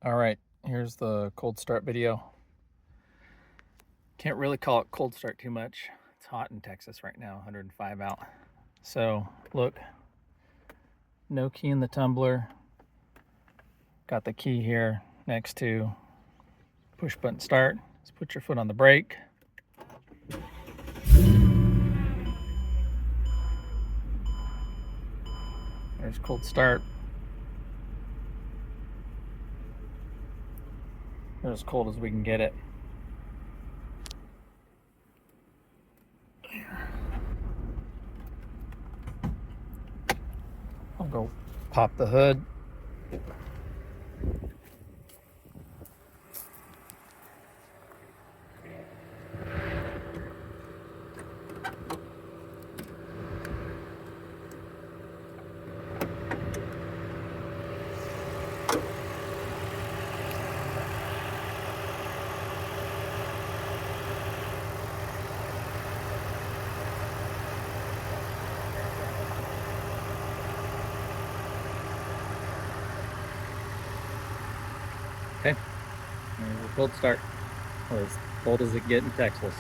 All right, here's the cold start video. Can't really call it cold start too much. It's hot in Texas right now, 105 out. So look, no key in the tumbler. Got the key here next to push button start. Let's put your foot on the brake. There's cold start. They're as cold as we can get it. I'll go pop the hood. Okay, there's a cold start, or as cold as it gets in Texas.